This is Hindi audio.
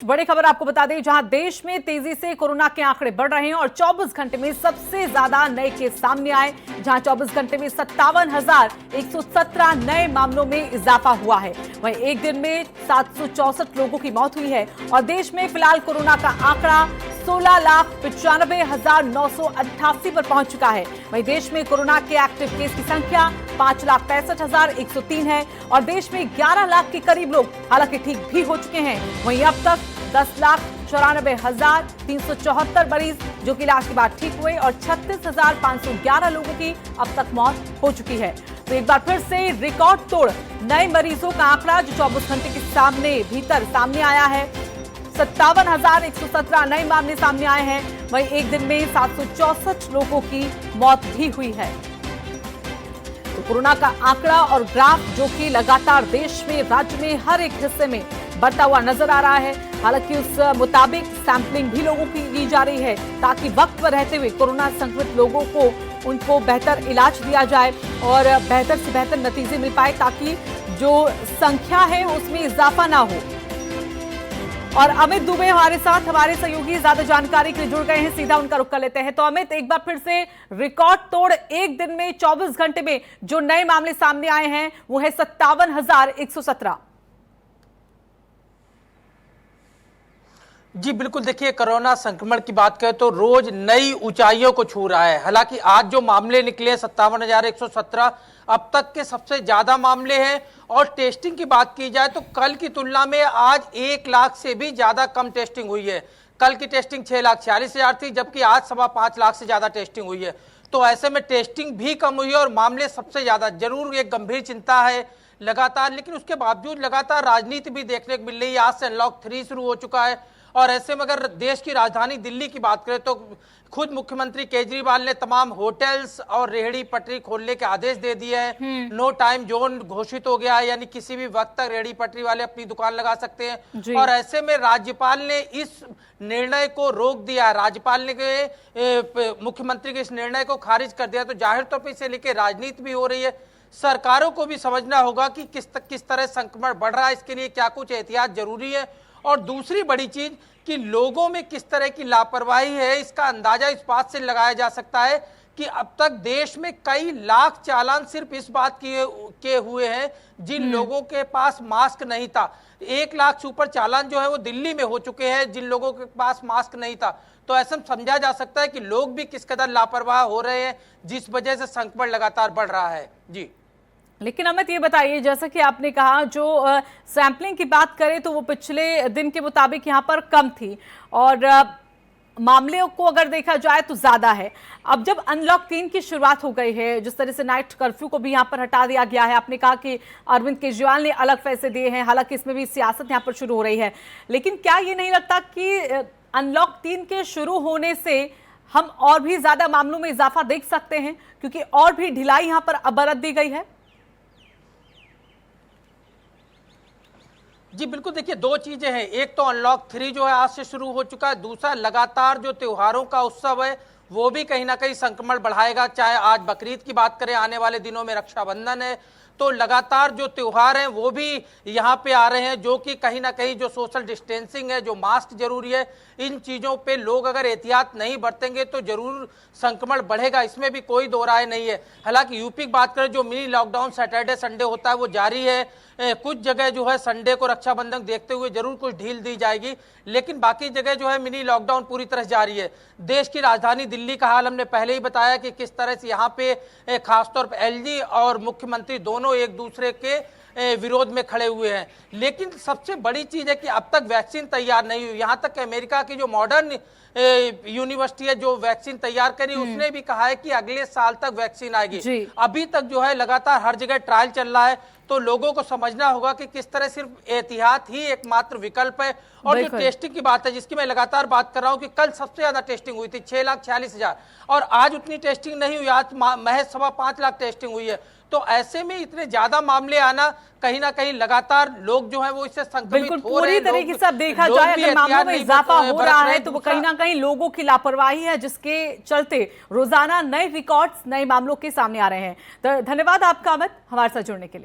बड़ी खबर आपको बता दें, जहां देश में तेजी से कोरोना के आंकड़े बढ़ रहे हैं और 24 घंटे में सबसे ज्यादा नए केस सामने आए, जहां 24 घंटे में 57,117 नए मामलों में इजाफा हुआ है। वहीं एक दिन में 764 लोगों की मौत हुई है और देश में फिलहाल कोरोना का आंकड़ा 16,95,988 पर पहुंच चुका है। वहीं देश में कोरोना के एक्टिव केस की संख्या 5,65,103 है और देश में 11 लाख के करीब लोग हालांकि ठीक भी हो चुके हैं। वहीं अब तक 10,94,374 मरीज जो कि इलाज के बाद ठीक हुए और 36,511 लोगों की अब तक मौत हो चुकी है। तो एक बार फिर से रिकॉर्ड तोड़ नए मरीजों का आंकड़ा जो 24 घंटे के सामने आया है। 57,117 नए मामले सामने आए हैं। वहीं एक दिन में 764 लोगों की मौत भी हुई है। तो कोरोना का आंकड़ा और ग्राफ जो कि लगातार देश में, राज्य में हर एक हिस्से में बढ़ता हुआ नजर आ रहा है। हालांकि उस मुताबिक सैंपलिंग भी लोगों की जा रही है ताकि वक्त पर रहते हुए कोरोना संक्रमित लोगों को उनको बेहतर इलाज दिया जाए और बेहतर से बेहतर नतीजे मिल पाए ताकि जो संख्या है उसमें इजाफा ना हो। और अमित दुबे हमारे साथ, हमारे सहयोगी ज्यादा जानकारी के लिए जुड़ गए हैं, सीधा उनका रुख कर लेते हैं। तो अमित, एक बार फिर से रिकॉर्ड तोड़ एक दिन में 24 घंटे में जो नए मामले सामने आए हैं वो है 57,117। जी बिल्कुल, देखिए कोरोना संक्रमण की बात करें तो रोज नई ऊंचाइयों को छू रहा है। हालांकि आज जो मामले निकले 57,117 अब तक के सबसे ज्यादा मामले हैं और टेस्टिंग की बात की जाए तो कल की तुलना में आज 1 लाख से भी ज्यादा कम टेस्टिंग हुई है। कल की टेस्टिंग 6,46,000 थी जबकि आज 5.25 लाख से ज्यादा टेस्टिंग हुई है। तो ऐसे में टेस्टिंग भी कम हुई है और मामले सबसे ज्यादा, जरूर एक गंभीर चिंता है लगातार, लेकिन उसके बावजूद लगातार राजनीति भी देखने को मिल रही है। आज से अनलॉक 3 शुरू हो चुका है और ऐसे में अगर देश की राजधानी दिल्ली की बात करें तो खुद मुख्यमंत्री केजरीवाल ने तमाम होटल्स और रेहड़ी पटरी खोलने के आदेश दे दिए हैं। नो टाइम जोन घोषित हो गया है, यानी किसी भी वक्त तक रेहड़ी पटरी वाले अपनी दुकान लगा सकते हैं। और ऐसे में राज्यपाल ने इस निर्णय को रोक दिया। राज्यपाल ने मुख्यमंत्री के इस निर्णय को खारिज कर दिया। तो जाहिर तौर पर इसे लेकर राजनीति भी हो रही है। सरकारों को भी समझना होगा कि किस तरह संक्रमण बढ़ रहा है, इसके लिए क्या कुछ एहतियात जरूरी है। और दूसरी बड़ी चीज कि लोगों में किस तरह की लापरवाही है, इसका अंदाजा इस बात से लगाया जा सकता है कि अब तक देश में कई लाख चालान सिर्फ इस बात के हुए हैं जिन लोगों के पास मास्क नहीं था। 1 लाख से ऊपर चालान जो है वो दिल्ली में हो चुके हैं जिन लोगों के पास मास्क नहीं था। तो ऐसा समझा जा सकता है कि लोग भी किस कदर लापरवाह हो रहे हैं जिस वजह से संक्रमण लगातार बढ़ रहा है। जी, लेकिन अमित ये बताइए, जैसा कि आपने कहा जो सैंपलिंग की बात करें तो वो पिछले दिन के मुताबिक यहाँ पर कम थी और मामले को अगर देखा जाए तो ज्यादा है। अब जब अनलॉक 3 की शुरुआत हो गई है, जिस तरह से नाइट कर्फ्यू को भी यहाँ पर हटा दिया गया है, आपने कहा कि अरविंद केजरीवाल ने अलग फैसले दिए हैं, हालांकि इसमें भी सियासत यहाँ पर शुरू हो रही है, लेकिन क्या ये नहीं लगता कि अनलॉक 3 के शुरू होने से हम और भी ज्यादा मामलों में इजाफा देख सकते हैं क्योंकि और भी ढिलाई यहाँ पर अब बरत दी गई है? जी बिल्कुल, देखिए 2 चीजें हैं। एक तो अनलॉक 3 जो है आज से शुरू हो चुका है, दूसरा लगातार जो त्योहारों का उत्सव है वो भी कहीं ना कहीं संक्रमण बढ़ाएगा। चाहे आज बकरीद की बात करें, आने वाले दिनों में रक्षाबंधन है, तो लगातार जो त्योहार हैं वो भी यहाँ पे आ रहे हैं जो कि कहीं ना कहीं जो सोशल डिस्टेंसिंग है, जो मास्क जरूरी है, इन चीज़ों पे लोग अगर एहतियात नहीं बरतेंगे तो जरूर संक्रमण बढ़ेगा, इसमें भी कोई दो राय नहीं है। हालांकि यूपी की बात करें, जो मिनी लॉकडाउन सैटरडे संडे होता है वो जारी है। कुछ जगह जो है संडे को रक्षाबंधन देखते हुए जरूर कुछ ढील दी जाएगी, लेकिन बाकी जगह जो है मिनी लॉकडाउन पूरी तरह जारी है। देश की राजधानी दिल्ली का हाल हमने पहले ही बताया कि किस तरह से यहाँ पे खासतौर पर एलजी और मुख्यमंत्री दोनों एक दूसरे के विरोध में खड़े हुए हैं। लेकिन सबसे बड़ी चीज है कि अब तक वैक्सीन तैयार नहीं हुई। यहां तक अमेरिका की जो मॉडर्न यूनिवर्सिटी है जो वैक्सीन तैयार करी, उसने भी कहा है कि अगले साल तक वैक्सीन आएगी। अभी तक जो है लगातार हर जगह ट्रायल चल रहा है, तो लोगों को समझना होगा कि किस तरह सिर्फ एहतियात ही एकमात्र विकल्प है। और जो टेस्टिंग की बात है जिसकी मैं लगातार बात कर रहा हूं कि कल सबसे ज्यादा टेस्टिंग हुई थी 6,46,000 और आज उतनी टेस्टिंग नहीं हुई, आज महज 5.25 लाख टेस्टिंग हुई है। तो ऐसे में इतने ज्यादा मामले आना कहीं ना कहीं लगातार लोग जो है वो इससे संक्रमित हो रहे हैं। पूरी तरीके से देखा जाए अगर मामलों में इजाफा हो रहा है तो वो कहीं ना कहीं लोगों की लापरवाही है जिसके चलते रोजाना नए रिकॉर्ड्स, नए मामलों के सामने आ रहे हैं। तो धन्यवाद आपका अमित, हमारे साथ जुड़ने के लिए।